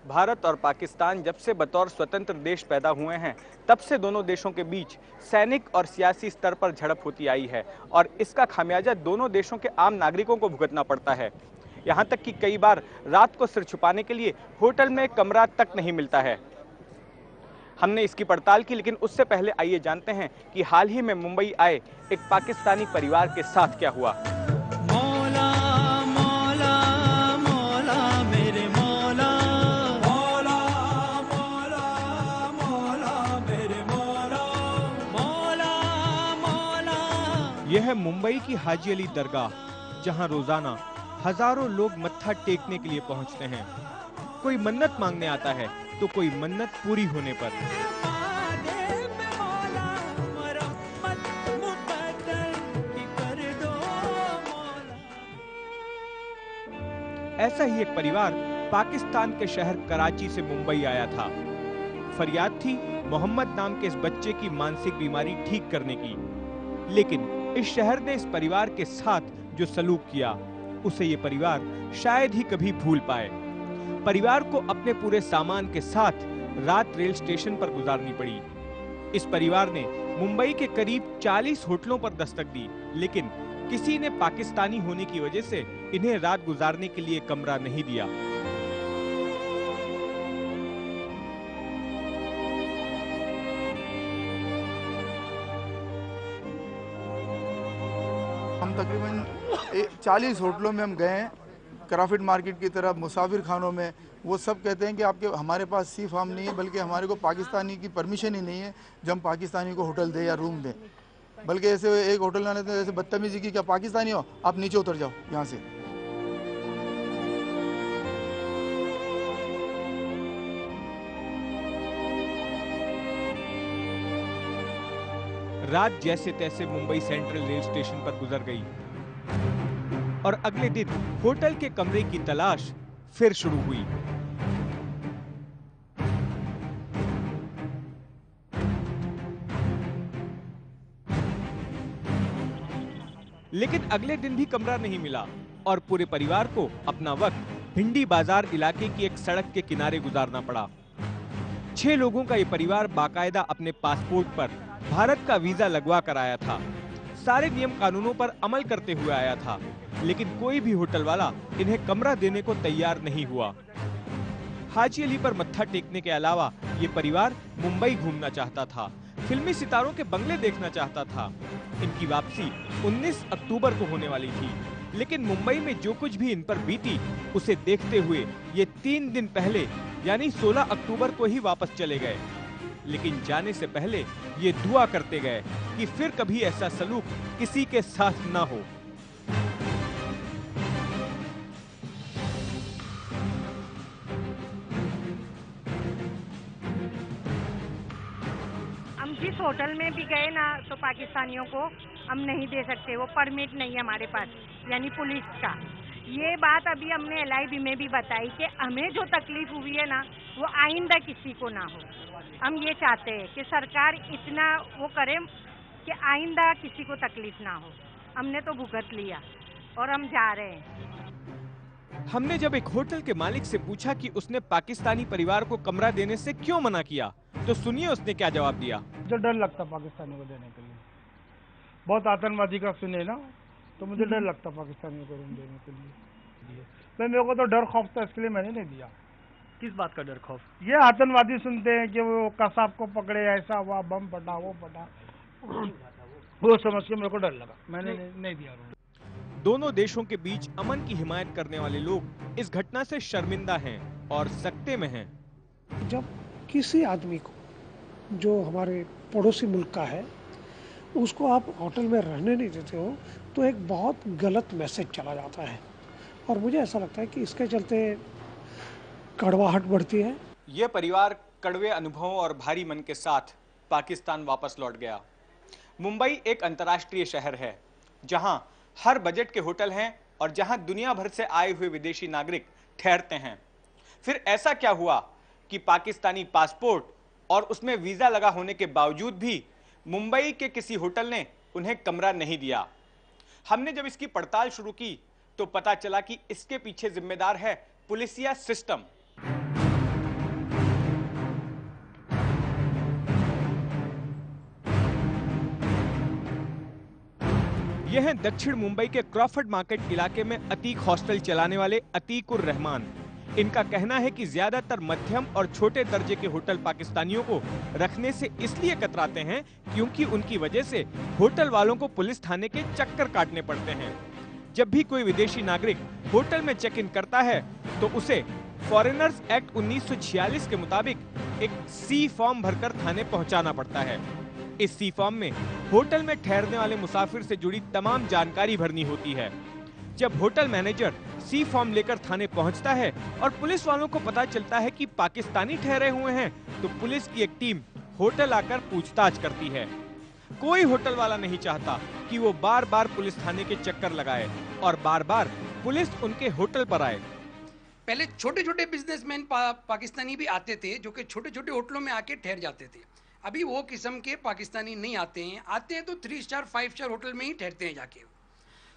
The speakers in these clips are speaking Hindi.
भारत और पाकिस्तान जब से बतौर स्वतंत्र देश पैदा हुए हैं, तब से दोनों देशों के बीच सैनिक और सियासी स्तर पर झड़प होती आई है और इसका खामियाजा दोनों देशों के आम नागरिकों को भुगतना पड़ता है। यहाँ तक कि कई बार रात को सिर छुपाने के लिए होटल में कमरा तक नहीं मिलता है। हमने इसकी पड़ताल की, लेकिन उससे पहले आइए जानते हैं कि हाल ही में मुंबई आए एक पाकिस्तानी परिवार के साथ क्या हुआ। मौला मौला मौला मेरे मौला मौला मौला मौला मेरे मौला मौला मौला। यह है मुंबई की हाजी अली दरगाह, जहां रोजाना हजारों लोग मत्था टेकने के लिए पहुंचते हैं। कोई मन्नत मांगने आता है तो कोई मन्नत पूरी होने पर। ऐसा ही एक परिवार पाकिस्तान के शहर कराची से मुंबई आया था। फरियाद थी मोहम्मद नाम के इस बच्चे की मानसिक बीमारी ठीक करने की, लेकिन इस शहर ने इस परिवार के साथ जो सलूक किया, उसे ये परिवार शायद ही कभी भूल पाए। परिवार को अपने पूरे सामान के साथ रात रेल स्टेशन पर गुजारनी पड़ी। इस परिवार ने मुंबई के करीब 40 होटलों पर दस्तक दी, लेकिन किसी ने पाकिस्तानी होने की वजह से इन्हें रात गुजारने के लिए कमरा नहीं दिया। हम तकरीबन 40 होटलों में हम गए हैं, क्राफिट मार्केट की तरफ, मुसाफिर खानों में। वो सब कहते हैं कि आपके हमारे पास सी फार्म नहीं है, बल्कि हमारे को पाकिस्तानी की परमिशन ही नहीं है जो हम पाकिस्तानी को होटल दें या रूम दें। बल्कि ऐसे एक होटल वाले ने ऐसे बदतमीजी की, क्या पाकिस्तानी हो आप नीचे उतर जाओ यहाँ से। रात जैसे तैसे मुंबई सेंट्रल रेल स्टेशन पर गुजर गई और अगले दिन होटल के कमरे की तलाश फिर शुरू हुई। लेकिन अगले दिन भी कमरा नहीं मिला और पूरे परिवार को अपना वक्त भिंडी बाजार इलाके की एक सड़क के किनारे गुजारना पड़ा। 6 लोगों का ये परिवार बाकायदा अपने पासपोर्ट पर भारत का वीजा लगवा कर आया था। सारे नियम कानूनों पर अमल करते हुए आया था, लेकिन कोई भी होटल वाला इन्हें कमरा देने को तैयार नहीं हुआ। हाजी अली पर मत्था टेकने के अलावा ये परिवार मुंबई घूमना चाहता था, फिल्मी सितारों के बंगले देखना चाहता था। इनकी वापसी 19 अक्टूबर को होने वाली थी, लेकिन मुंबई में जो कुछ भी इन पर बीती, उसे देखते हुए ये 3 दिन पहले यानी 16 अक्टूबर को ही वापस चले गए। लेकिन जाने से पहले ये दुआ करते गए कि फिर कभी ऐसा सलूक किसी के साथ ना हो। हम जिस होटल में भी गए ना, तो पाकिस्तानियों को हम नहीं दे सकते, वो परमिट नहीं है हमारे पास, यानी पुलिस का। ये बात अभी हमने LIB में भी बताई कि हमें जो तकलीफ हुई है ना, वो आइंदा किसी को ना हो। हम ये चाहते हैं कि सरकार इतना वो करे कि आइंदा किसी को तकलीफ ना हो। हमने तो भुगत लिया और हम जा रहे हैं। हमने जब एक होटल के मालिक से पूछा कि उसने पाकिस्तानी परिवार को कमरा देने से क्यों मना किया, तो सुनिए उसने क्या जवाब दिया। जो डर लगता पाकिस्तानियों को देने के लिए, बहुत आतंकवादी का सुने ना, तो मुझे डर लगता पाकिस्तानियों को रूम देने के लिए। तो मेरे को तो डर खौफ था, इसके लिए मैंने नहीं दिया। किस बात का डर खौफ? ये आतंकवादी सुनते हैं कि वो कसाब को पकड़े, ऐसा हुआ, बम फटा, वो फटा, वो समझ के मेरे को डर लगा, मैंने नहीं दिया रूम। दोनों देशों के बीच अमन की हिमायत करने वाले लोग इस घटना से शर्मिंदा हैं और सकते में हैं। जब किसी आदमी को जो हमारे पड़ोसी मुल्क का है, उसको आप होटल में रहने नहीं देते हो, तो एक बहुत गलत मैसेज चला जाता है। और मुझे ऐसा लगता है कि इसके चलते कड़वाहट बढ़ती है। यह परिवार कड़वे अनुभवों और भारी मन के साथ पाकिस्तान वापस लौट गया। मुंबई एक अंतर्राष्ट्रीय शहर है, जहां हर बजट के होटल हैं और जहां दुनिया भर से आए हुए विदेशी नागरिक ठहरते हैं। फिर ऐसा क्या हुआ कि पाकिस्तानी पासपोर्ट और उसमें वीजा लगा होने के बावजूद भी मुंबई के किसी होटल ने उन्हें कमरा नहीं दिया। हमने जब इसकी पड़ताल शुरू की तो पता चला कि इसके पीछे जिम्मेदार है पुलिसिया सिस्टम। ये हैं दक्षिण मुंबई के क्रॉफर्ड मार्केट इलाके में अतीक हॉस्टल चलाने वाले अतीक उर रहमान। इनका कहना है कि ज्यादातर मध्यम और छोटे दर्जे के होटल पाकिस्तानियों को रखने से इसलिए कतराते हैं क्योंकि उनकी वजह से होटल वालों को पुलिस थाने के चक्कर काटने पड़ते हैं। जब भी कोई विदेशी नागरिक होटल में चेक इन करता है तो उसे फॉरेनर्स एक्ट 1946 के मुताबिक एक सी फॉर्म भरकर थाने पहुंचाना पड़ता है। इस सी फॉर्म में होटल में ठहरने वाले मुसाफिर से जुड़ी तमाम जानकारी भरनी होती है। जब होटल मैनेजर सी फॉर्म लेकर थाने पहुंचता है और पुलिस वालों को पता चलता है कि पाकिस्तानी ठहरे हुए हैं तो पुलिस की एक टीम होटल आकर पूछताछ करती है। कोई होटल वाला नहीं चाहता कि वो बार बार पुलिस थाने के चक्कर लगाए और बार बार पुलिस उनके होटल पर आए। पहले छोटे छोटे बिजनेसमैन पाकिस्तानी भी आते थे जो कि छोटे छोटे होटलों में आके ठहर जाते थे। अभी वो किस्म के पाकिस्तानी नहीं आते हैं तो 3 स्टार 5 स्टार होटल में ही ठहरते हैं जाके।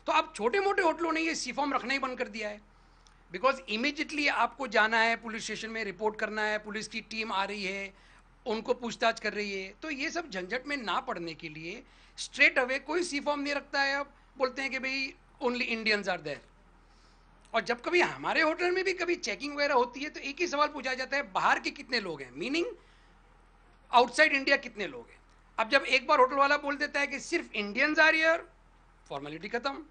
तो अब छोटे मोटे होटलों ने ये सी फॉर्म रखना ही बंद कर दिया है, बिकॉज इमीडिएटली आपको जाना है पुलिस स्टेशन में, रिपोर्ट करना है, पुलिस की टीम आ रही है, उनको पूछताछ कर रही है। तो ये सब झंझट में ना पड़ने के लिए स्ट्रेट अवे कोई सी फॉर्म नहीं रखता है। अब बोलते हैं कि भाई ओनली इंडियंस आर देयर। और जब कभी हमारे होटल में भी कभी चेकिंग वगैरह होती है तो एक ही सवाल पूछा जाता है, बाहर के कितने लोग हैं, मीनिंग आउटसाइड इंडिया कितने लोग हैं। अब जब एक बार होटल वाला बोल देता है कि सिर्फ इंडियंस आर हियर, फॉर्मेलिटी खत्म।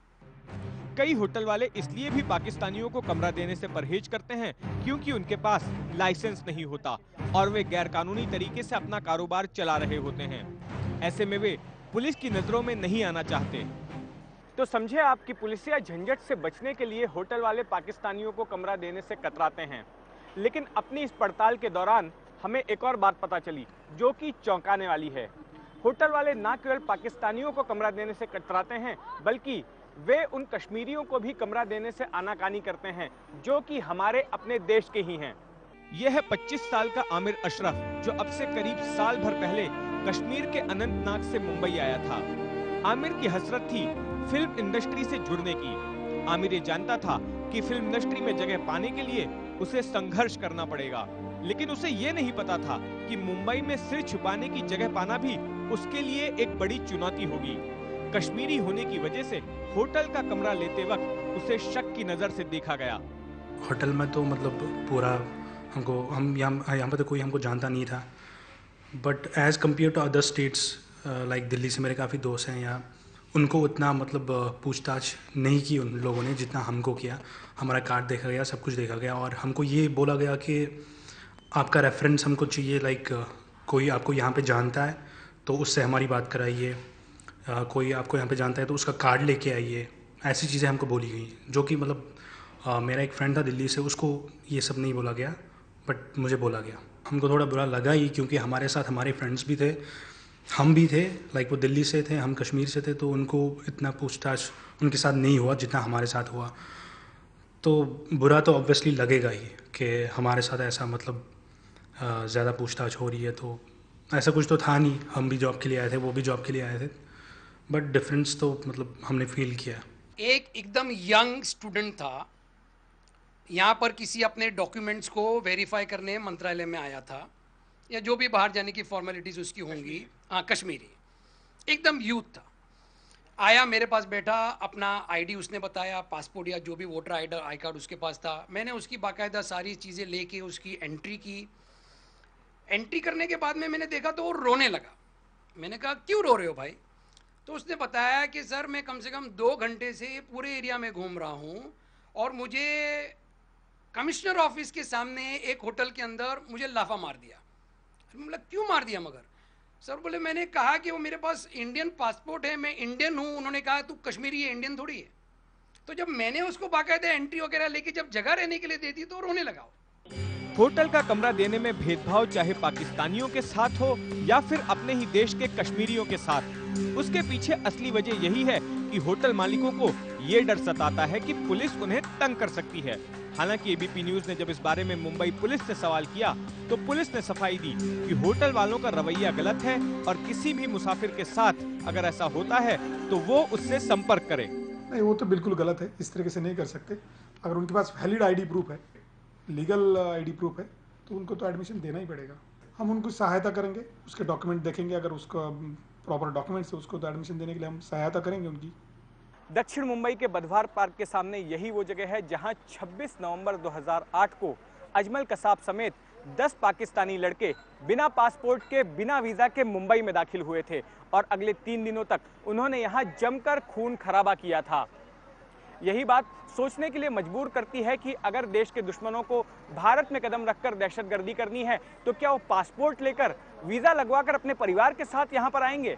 कई होटल वाले इसलिए भी पाकिस्तानियों को कमरा देने से परहेज करते हैं क्योंकि उनके पास लाइसेंस नहीं होता और वे गैरकानूनी तरीके से अपना कारोबार चला रहे होते हैं। ऐसे में वे पुलिस की नजरों में नहीं आना चाहते। तो समझे आप कि पुलिसिया झंझट से बचने के लिए होटल वाले पाकिस्तानियों को कमरा देने से कतराते हैं। लेकिन अपनी इस पड़ताल के दौरान हमें एक और बात पता चली जो कि चौंकाने वाली है। होटल वाले न केवल पाकिस्तानियों को कमरा देने से कतराते हैं बल्कि वे उन कश्मीरियों को भी कमरा देने से आनाकानी करते हैं जो कि हमारे अपने देश के ही हैं। यह है 25 साल का आमिर अशरफ जो अब से करीब साल भर पहले कश्मीर के अनंतनाग से मुंबई आया था। आमिर की हसरत थी फिल्म इंडस्ट्री से जुड़ने की। आमिर ये जानता था कि फिल्म इंडस्ट्री में जगह पाने के लिए उसे संघर्ष करना पड़ेगा, लेकिन उसे ये नहीं पता था कि मुंबई में सिर छुपाने की जगह पाना भी उसके लिए एक बड़ी चुनौती होगी। कश्मीरी होने की वजह से होटल का कमरा लेते वक्त उसे शक की नजर से देखा गया। होटल में तो मतलब पूरा हम यहाँ पर तो कोई हमको जानता नहीं था, but as compared to other states like Delhi से मेरे काफ़ी दोस्त हैं यहाँ, उनको उतना मतलब पूछताछ नहीं की उन लोगों ने जितना हमको किया। हमारा कार्ड देखा गया, सब कुछ देखा गया और हमको ये बोला गया कि आपका रेफरेंस हमको चाहिए, लाइक कोई आपको यहाँ पे जानता है तो उससे हमारी बात कराइए, कोई आपको यहाँ पे जानता है तो उसका कार्ड लेके आइए। ऐसी चीज़ें हमको बोली गई जो कि मतलब मेरा एक फ्रेंड था दिल्ली से, उसको ये सब नहीं बोला गया बट मुझे बोला गया। हमको थोड़ा बुरा लगा ही क्योंकि हमारे साथ हमारे फ्रेंड्स भी थे, हम भी थे, लाइक वो दिल्ली से थे, हम कश्मीर से थे, तो उनको इतना पूछताछ उनके साथ नहीं हुआ जितना हमारे साथ हुआ। तो बुरा तो ऑब्वियसली लगेगा ही कि हमारे साथ ऐसा मतलब ज़्यादा पूछताछ हो रही है। तो ऐसा कुछ तो था नहीं, हम भी जॉब के लिए आए थे, वो भी जॉब के लिए आए थे, बट डिफरेंस तो मतलब हमने फील किया। एक एकदम यंग स्टूडेंट था, यहाँ पर किसी अपने डॉक्यूमेंट्स को वेरीफाई करने मंत्रालय में आया था या जो भी बाहर जाने की फॉर्मेलिटीज़ उसकी होंगी। हाँ, कश्मीरी, एकदम यूथ था। आया, मेरे पास बैठा, अपना आईडी उसने बताया, पासपोर्ट या जो भी वोटर आई कार्ड उसके पास था। मैंने उसकी बाकायदा सारी चीज़ें लेके उसकी एंट्री की। एंट्री करने के बाद में मैंने देखा तो वो रोने लगा। मैंने कहा क्यों रो रहे हो भाई? तो उसने बताया कि सर मैं कम से कम 2 घंटे से पूरे एरिया में घूम रहा हूँ और मुझे कमिश्नर ऑफिस के सामने एक होटल के अंदर मुझे लाफा मार दिया। मतलब क्यों मार दिया? मगर सर बोले मैंने कहा कि वो मेरे पास इंडियन पासपोर्ट है, मैं इंडियन हूँ। उन्होंने कहा तू कश्मीरी है, इंडियन थोड़ी है। तो जब मैंने उसको बाकायदा एंट्री वगैरह लेके जब जगह रहने के लिए दे दी तो रोने लगा। होटल का कमरा देने में भेदभाव चाहे पाकिस्तानियों के साथ हो या फिर अपने ही देश के कश्मीरियों के साथ, उसके पीछे असली वजह यही है कि होटल मालिकों को ये डर सताता है कि पुलिस उन्हें तंग कर सकती है। हालांकि एबीपी न्यूज ने जब इस बारे में मुंबई पुलिस से सवाल किया तो पुलिस ने सफाई दी कि होटल वालों का रवैया गलत है और किसी भी मुसाफिर के साथ अगर ऐसा होता है तो वो उससे संपर्क करे। नहीं, वो तो बिल्कुल गलत है, इस तरीके से नहीं कर सकते। अगर उनके पास वैलिड आईडी प्रूफ है, लीगल आईडी प्रूफ है, तो उनको तो एडमिशन देना ही पड़ेगा। हम उनको सहायता करेंगे, उसके डॉक्यूमेंट देखेंगे, अगर उसका प्रॉपर डॉक्यूमेंट्स है उसको तो एडमिशन देने के लिए हम सहायता करेंगे उनकी। दक्षिण मुंबई के बधवार पार्क के सामने यही वो जगह है जहां 26 नवंबर 2008 को अजमल कसाब समेत 10 पाकिस्तानी लड़के बिना पासपोर्ट के, बिना वीजा के मुंबई में दाखिल हुए थे और अगले 3 दिनों तक उन्होंने यहां जमकर खून खराबा किया था। यही बात सोचने के लिए मजबूर करती है कि अगर देश के दुश्मनों को भारत में कदम रखकर दहशतगर्दी करनी है तो क्या वो पासपोर्ट लेकर, वीजा लगवाकर अपने परिवार के साथ यहां पर आएंगे?